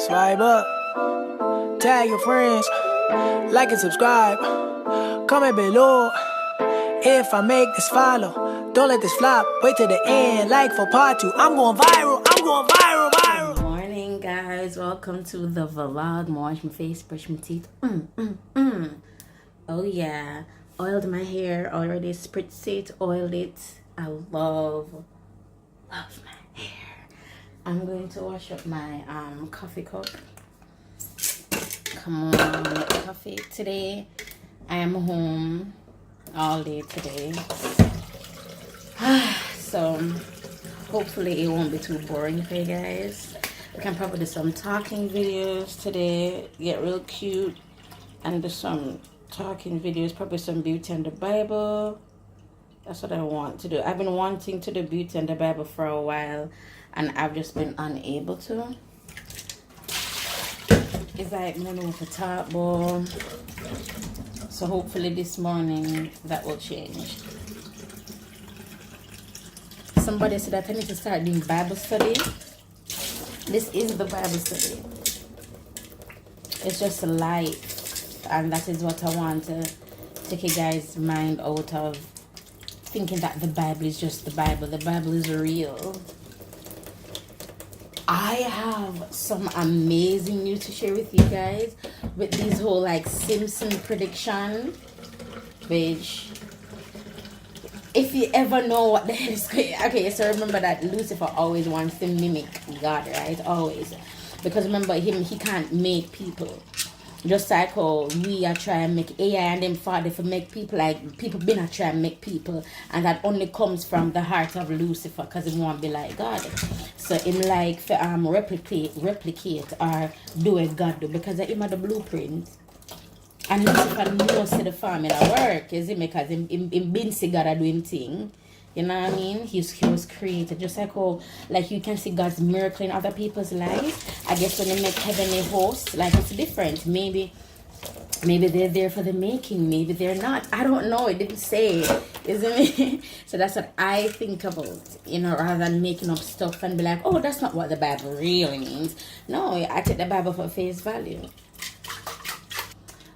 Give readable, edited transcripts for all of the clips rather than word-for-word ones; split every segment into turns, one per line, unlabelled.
Swipe up, tag your friends, like and subscribe, comment below. If I make this follow, don't let this flop, wait till the end, like for part 2. I'm going viral, viral.
Good morning, guys. Welcome to the vlog. Wash my face, brush my teeth. Oh yeah, oiled my hair already, spritz it, oiled it. I love my hair. I'm going to wash up my coffee cup. Come on, coffee. Today I am home all day today. So hopefully it won't be too boring for you guys. We can probably do some talking videos today, get real cute, and do some talking videos, probably some beauty and the Bible. That's what I want to do. I've been wanting to do beauty and the Bible for a while, and I've just been unable to. It's like, I don't know if it's top ball. So hopefully this morning that will change. Somebody said that I need to start doing Bible study. This is the Bible study. It's just life, and that is what I want to take you guys' mind out of thinking that the Bible is just the Bible. The Bible is real. I have some amazing news to share with you guys with this whole like Simpson prediction, which if you ever know what the hell is going on. Okay, so remember that Lucifer always wants to mimic God, right? Always. Because remember him, he can't make people. Just like how we are trying to make AI and them father for make people, like people been a trying to make people, and that only comes from the heart of Lucifer because he won't be like God. So him like for replicate or do what God do because him had the blueprint. And Lucifer knows the formula work, is it? Because him been see God doing thing. You know what I mean? He was created. Just like how, like you can see God's miracle in other people's lives. I guess when they make heavenly hosts, like it's different. Maybe they're there for the making. Maybe they're not. I don't know. It didn't say, isn't it? So that's what I think about, you know, rather than making up stuff and be like, oh, that's not what the Bible really means. No, I take the Bible for face value.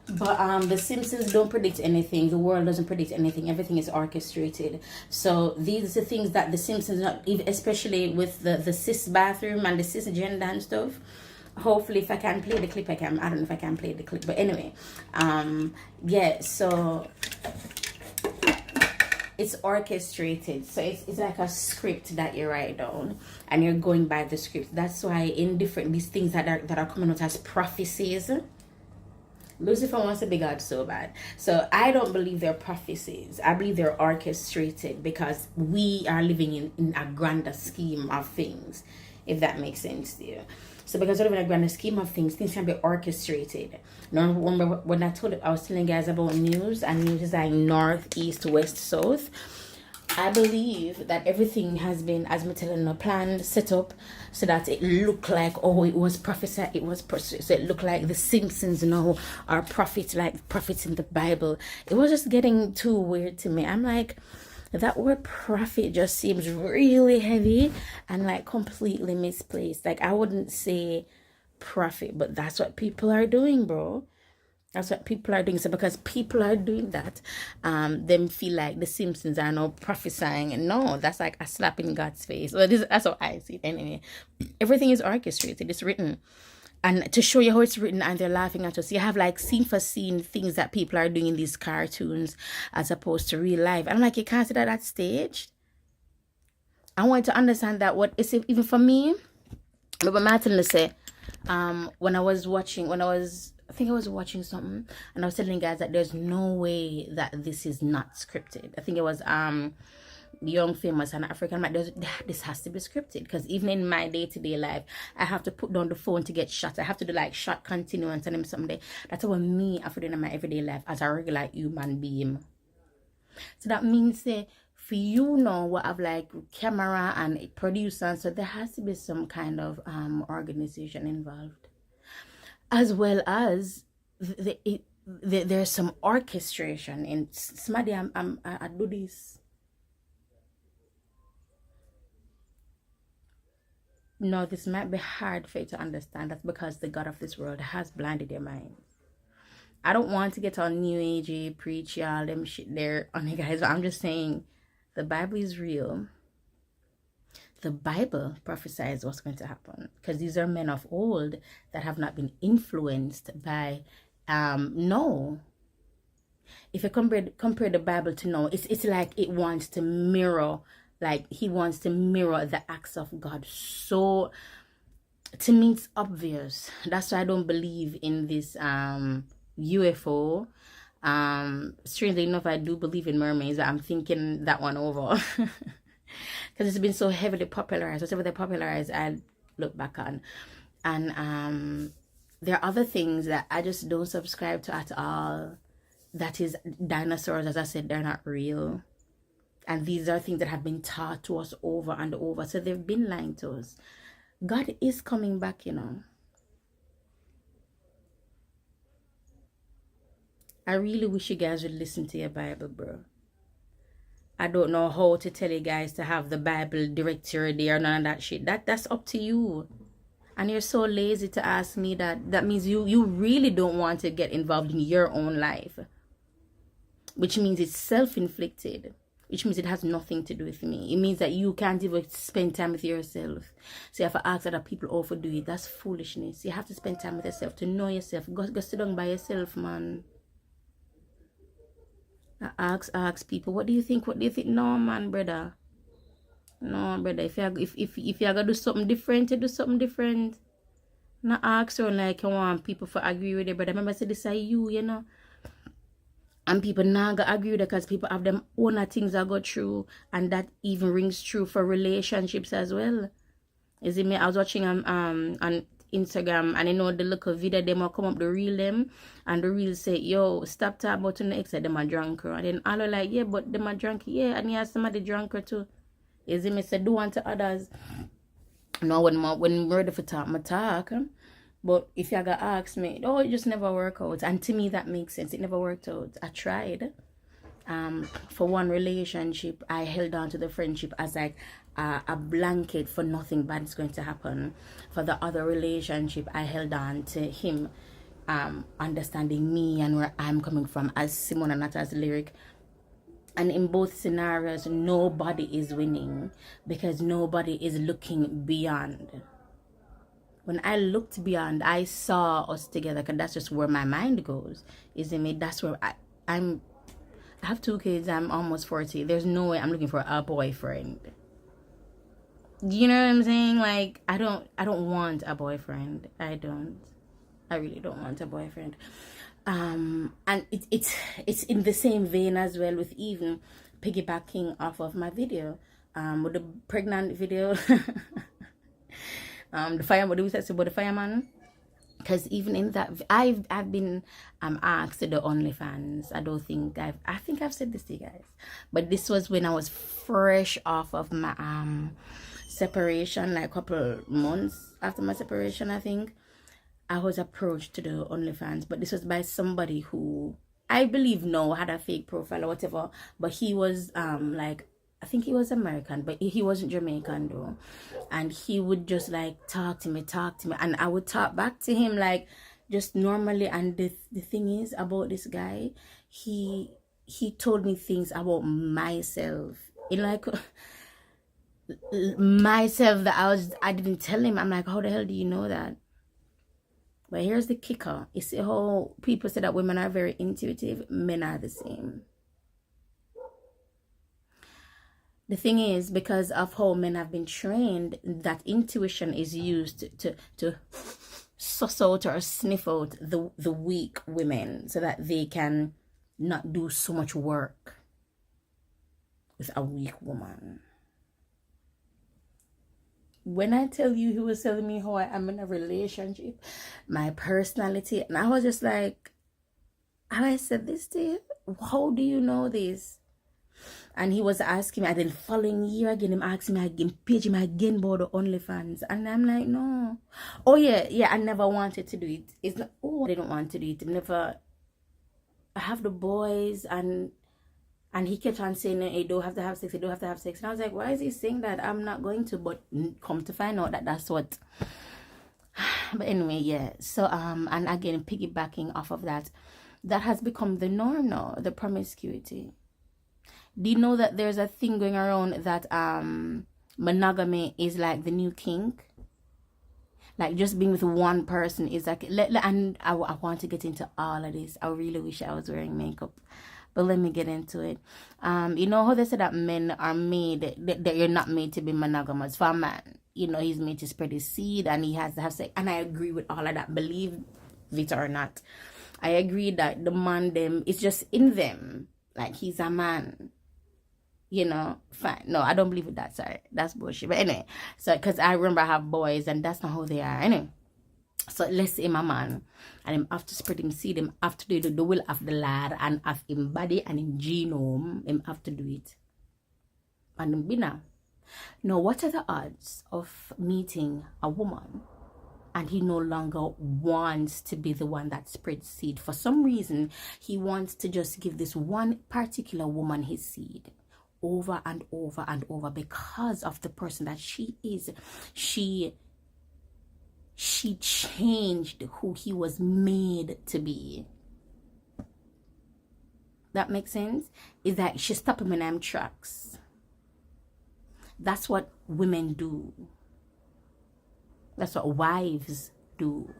But the Simpsons don't predict anything. The world doesn't predict anything. Everything is orchestrated. So these are the things that the Simpsons, especially with the cis bathroom and the cisgender and stuff. Hopefully, if I can play the clip, I can. I don't know if I can play the clip, but anyway, yeah. So it's orchestrated. So it's like a script that you write down, and you're going by the script. That's why in different these things that are coming out as prophecies. Lucifer wants to be God so bad. So I don't believe they're prophecies. I believe they're orchestrated because we are living in a grander scheme of things, if that makes sense to you. So because we're living in a grander scheme of things can be orchestrated. Now, remember when I was telling you guys about news, and news is like north, east, west, south. I believe that everything has been, as I'm telling you, planned, set up, so that it looked like, oh, it was prophesied, so it looked like the Simpsons now are prophets, like prophets in the Bible. It was just getting too weird to me. I'm like, that word prophet just seems really heavy and like completely misplaced. Like I wouldn't say prophet, but that's what people are doing, bro. That's what people are doing. So because people are doing that, them feel like the Simpsons are now prophesying. And no, that's like a slap in God's face. Well, that's how I see it anyway. Everything is orchestrated. It's written. And to show you how it's written, and they're laughing at us, you have like scene for scene things that people are doing in these cartoons as opposed to real life. I'm like, you can't see that staged. I want to understand that what is even for me. But Martin say, when I was watching something, and I was telling guys that there's no way that this is not scripted. I think it was Young Famous and African man. This has to be scripted, because even in my day-to-day life, I have to put down the phone to get shot. I have to do like shot continuance and them someday. That's what me I have to do in my everyday life as a regular human being. So that means for you know what have like camera and producer, so there has to be some kind of organization involved, as well as there's some orchestration in somebody. I do this. No, this might be hard for you to understand. That's because the God of this world has blinded your mind. I don't want to get on new agey, preach y'all, them shit there on you guys. But I'm just saying the Bible is real. The Bible prophesies what's going to happen. Because these are men of old that have not been influenced by no. If you compare the Bible to no, it's like it wants to mirror, like he wants to mirror the acts of God. So to me it's obvious. That's why I don't believe in this UFO. Strangely enough, I do believe in mermaids, but I'm thinking that one over. Because it's been so heavily popularized. Whatever they popularized, I look back on. And there are other things that I just don't subscribe to at all. That is, dinosaurs, as I said, they're not real. And these are things that have been taught to us over and over. So they've been lying to us. God is coming back, you know. I really wish you guys would listen to your Bible, bro. I don't know how to tell you guys to have the Bible directory there or none of that shit. That's up to you. And you're so lazy to ask me that. That means you really don't want to get involved in your own life. Which means it's self-inflicted. Which means it has nothing to do with me. It means that you can't even spend time with yourself. So you have to ask other people how to do it. That's foolishness. You have to spend time with yourself, to know yourself. Go sit down by yourself, man. I ask people, what do you think? What do you think? No, man, brother. No, brother. If you're gonna do something different, you do something different. Not ask or like you want people to agree with you, brother. Remember, I said this are you know. And people now gonna agree with it because people have them own things that go through, and that even rings true for relationships as well. Is it me? I was watching on Instagram, and you know the little video them will come up the reel them, and the reel say, yo, stop talking about the ex that them are drunker. And then all are like, yeah, but them are drunk, yeah, and yeah, somebody drunker too. Is it me? Say do unto others. No, when ready for talk, my talk. But if you gotta ask me, oh, it just never work out. And to me that makes sense. It never worked out. I tried. For one relationship, I held on to the friendship as like a blanket for nothing bad is going to happen. For the other relationship, I held on to him, understanding me and where I'm coming from as Simone and not as Lyric. And in both scenarios, nobody is winning because nobody is looking beyond. When I looked beyond, I saw us together, because that's just where my mind goes. Isn't it? That's where I have 2 kids. I'm almost 40. There's no way I'm looking for a boyfriend. You know what I'm saying? Like I don't want a boyfriend. I really don't want a boyfriend. And it's in the same vein as well, with even piggybacking off of my video, with the pregnant video. The fireman, what do we say about the fireman? Because even in that, I've been asked to do OnlyFans. I think I've said this to you guys, but this was when I was fresh off of my separation, like a couple months after my separation. I think I was approached to do OnlyFans, but this was by somebody who I believe had a fake profile or whatever, but he was like, I think he was American, but he wasn't Jamaican though. And he would just like talk to me, and I would talk back to him like just normally. And the thing is about this guy, he told me things about myself, in like myself that I didn't tell him. I'm like, how the hell do you know that? But here's the kicker. You see how people say that women are very intuitive, men are the same. The thing is, because of how men have been trained, that intuition is used to suss out or sniff out the weak women so that they can not do so much work with a weak woman. When I tell you, he was telling me how I am in a relationship, my personality, and I was just like, have I said this to you? How do you know this? And he was asking me, and then following year again, him asking me again, page him again about the OnlyFans. And I'm like, no. Oh, yeah, I never wanted to do it. It's not, I didn't want to do it. I have the boys, and And he kept on saying, hey, don't have to have sex, you don't have to have sex. And I was like, why is he saying that? I'm not going to. But come to find out that that's what. But anyway, yeah. So, and again, piggybacking off of that, that has become the norm now, the promiscuity. Do you know that there's a thing going around that monogamy is like the new kink? Like just being with one person is like, and I want to get into all of this. I really wish I was wearing makeup. But let me get into it. You know how they say that men are made, that you're not made to be monogamous. For a man, you know, he's made to spread his seed and he has to have sex. And I agree with all of that, believe it or not. I agree that the man, it's just in them. Like he's a man. You know, fine. No, I don't believe in that. Sorry. That's bullshit. But anyway, so, because I remember I have boys and that's not how they are. Anyway. So let's say I'm a man and him have to spread him seed, him have to do the will of the lad and of him body and him genome, him have to do it. And him be now. Now, what are the odds of meeting a woman and he no longer wants to be the one that spreads seed? For some reason, he wants to just give this one particular woman his seed over and over and over because of the person that she is. She changed who he was made to be. That makes sense? Is that she stopped him in them tracks. That's what women do. That's what wives do.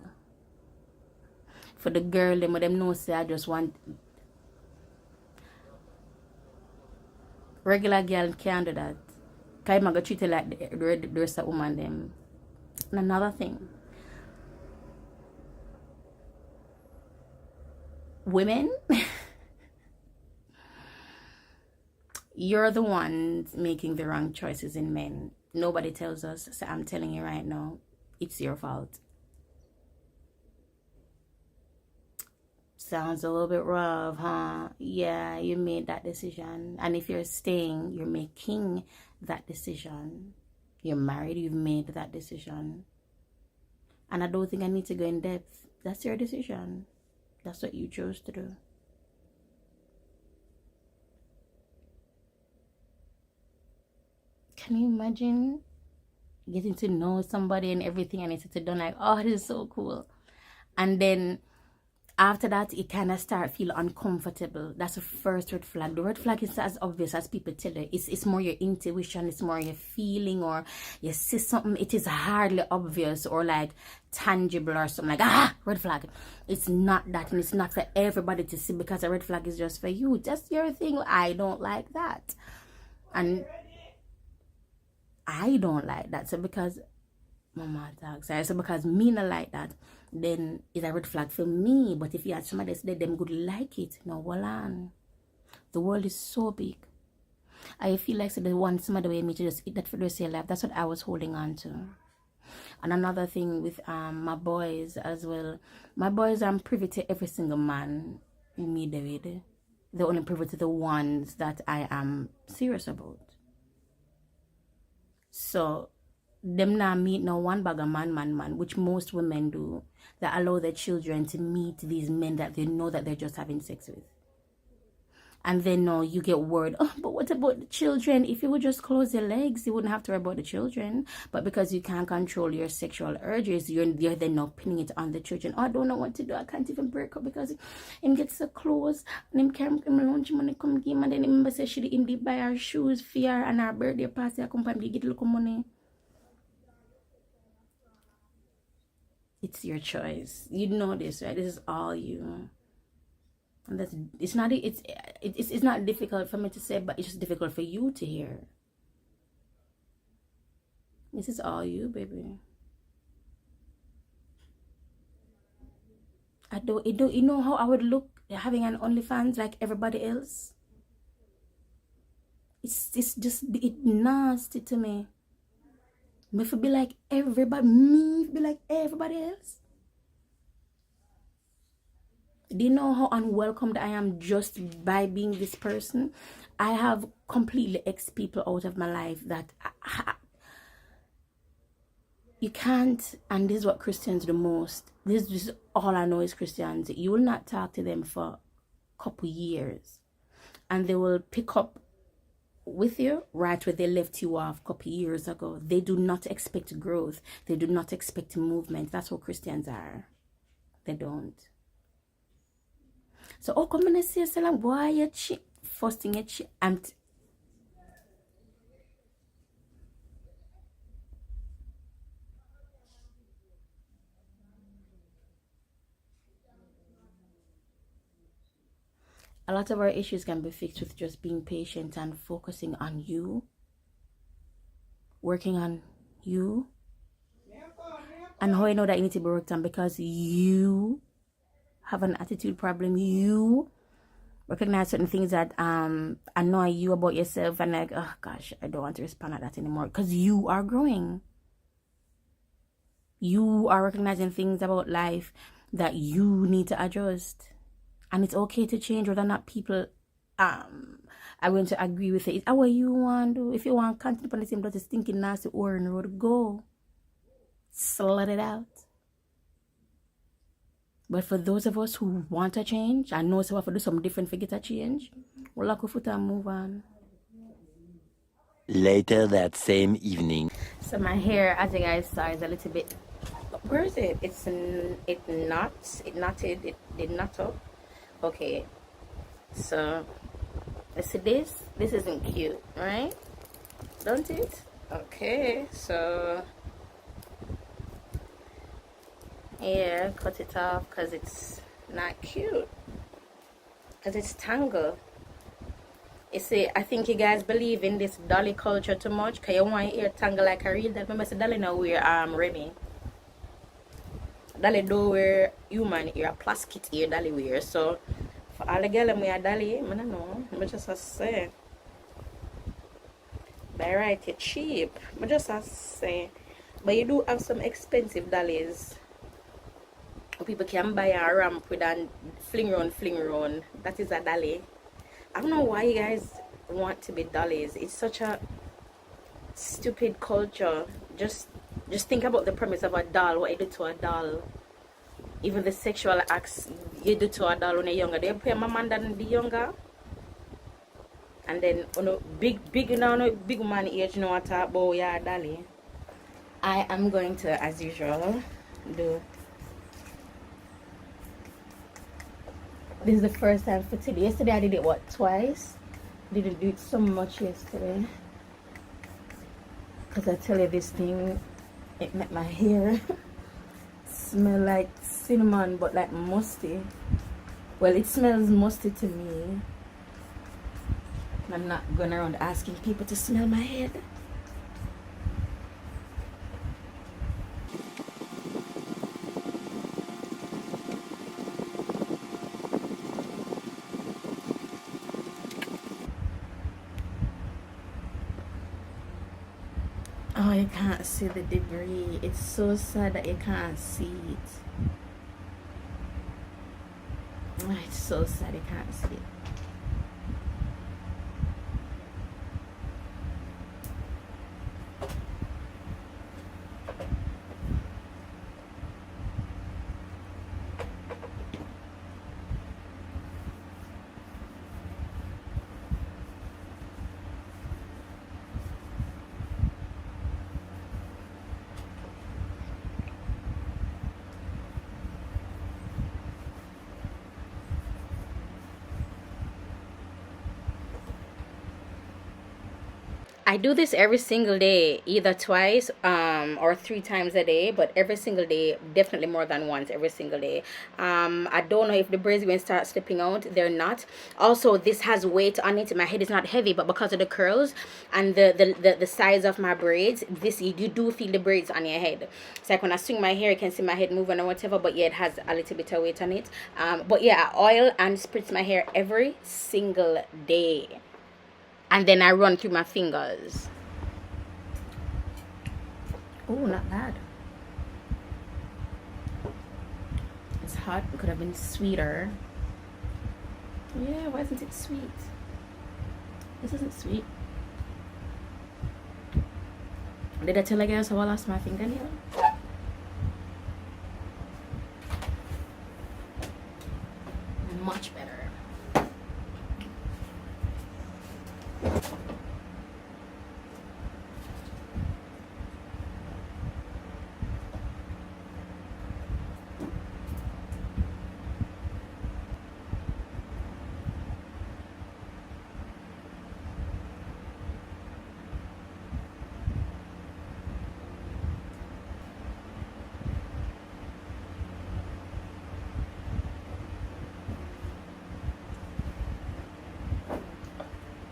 For the girl, them know say I just want regular girl can't do that. Cause I'm gonna treat her like the rest of woman them. And another thing. Women, you're the ones making the wrong choices in men. Nobody tells us, so I'm telling you right now, it's your fault. Sounds a little bit rough, huh? Yeah, you made that decision. And if you're staying, you're making that decision. You're married, you've made that decision. And I don't think I need to go in depth. That's your decision. That's what you chose to do. Can you imagine getting to know somebody and everything and it's done like, oh, this is so cool. And then after that, it kind of start feel uncomfortable. That's the first red flag. The red flag is as obvious as people tell you. It's more your intuition. It's more your feeling, or you see something. It is hardly obvious or like tangible or something like, red flag. It's not that, and it's not for everybody to see because a red flag is just for you. Just your thing. I don't like that. And I don't like that. So because Mama talks, so because me not like that, then it's a red flag for me. But if you had somebody that them good like it, no, hold on. The world is so big. I feel like so they want somebody way me to just eat that for the rest of your life. That's what I was holding on to. And another thing with my boys as well. My boys, I'm privy to every single man who me with. They're only privy to the ones that I am serious about. So them not meet no one bag of man, which most women do, that allow their children to meet these men that they know that they're just having sex with. And then you get word, oh, but what about the children? If you would just close your legs, you wouldn't have to worry about the children. But because you can't control your sexual urges, you're then not pinning it on the children. Oh, I don't know what to do. I can't even break up because him gets so close. And him carry him lunch money come game. And then him remember say she him did buy her shoes for her and her birthday party. I come from get a little money. It's your choice. You know this, right? This is all you. And that's it's not difficult for me to say, but it's just difficult for you to hear. This is all you, baby. You know how I would look having an OnlyFans like everybody else? It's just nasty to me. Me for be like everybody, me be like everybody else. Do you know how unwelcomed I am just by being this person? I have completely X people out of my life that you can't, and this is what Christians do most. This is all I know is Christians. You will not talk to them for a couple years. and they will pick up with you right where they left you off a couple years ago. They do not expect growth. They do not expect movement. That's what Christians are. They don't. So, oh, come and say, Salon, why you first thing you a lot of our issues can be fixed with just being patient and focusing on you, working on you, and how you know that you need to be worked on because you have an attitude problem. You recognize certain things that annoy you about yourself, and like, oh gosh, I don't want to respond at that anymore, because you are growing. You are recognizing things about life that you need to adjust. And it's okay to change, whether or not people are going to agree with it. It's how you want to. If you want to continue on the same dirty, stinking, nasty, orange road, go. Slut it out. But for those of us who want to change, I know so we have to do something different for get a change, we'll lock our foot and move on.
Later that same evening.
So my hair, as you guys saw, is a little bit... Where is it? It did knot up. Okay, so let's see this. This isn't cute, right? Don't it? Okay, so yeah, cut it off because it's not cute, because it's tangled. You see, I think you guys believe in this dolly culture too much, because you want your hair tangle like a real doll. Remember, say dolly now wear Remy. Dolly do wear human ear, plastic ear dolly wear. So for all the girls who wear dolly, I don't know. I just say, by right, it's cheap. I just say, but you do have some expensive dollies. People can buy a ramp with a fling round. That is a dolly. I don't know why you guys want to be dollies. It's such a stupid culture. Just think about the premise of a doll, what you do to a doll. Even the sexual acts you do to a doll when you're younger. They pay my man than be younger. And then on a big man age, you know what about your dolly. I am going to, as usual, do. This is the first time for today. Yesterday I did it twice. Didn't do it so much yesterday. Because I tell you, this thing, it made my hair smell like cinnamon, but like musty. Well, it smells musty to me. I'm not going around asking people to smell my head. Oh, you can't see the debris. It's so sad that you can't see it. Oh, it's so sad you can't see it. I do this every single day, either twice or 3 times a day, but every single day, definitely more than once every single day. I don't know if the braids going to start slipping out. They're not. Also, this has weight on it. My head is not heavy, but because of the curls and the size of my braids, this you do feel the braids on your head. It's like when I swing my hair, you can see my head moving or whatever, but yeah, it has a little bit of weight on it. But yeah, I oil and spritz my hair every single day. And then I run through my fingers. Oh, not bad. It's hot. It could have been sweeter. Yeah, why isn't it sweet? This isn't sweet. Did I tell you guys how I lost my fingernail? Much better.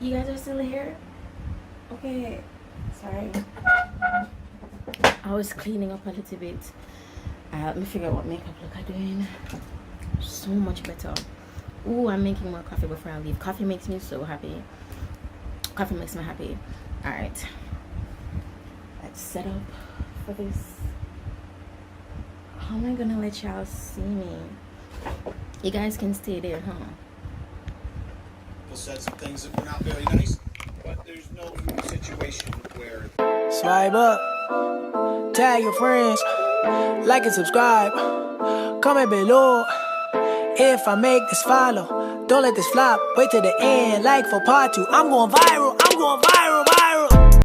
You guys are still here? Okay. Sorry. I was cleaning up a little bit. Let me figure out what makeup look I'm doing. So much better. Ooh, I'm making more coffee before I leave. Coffee makes me so happy. Coffee makes me happy. Alright. Let's set up for this. How am I gonna let y'all see me? You guys can stay there, huh?
Said some things that were not very nice, but there's no situation where
Swipe up, tag your friends, like and subscribe, comment below. If I make this follow, don't let this flop, wait till the end, like for part 2. I'm going viral,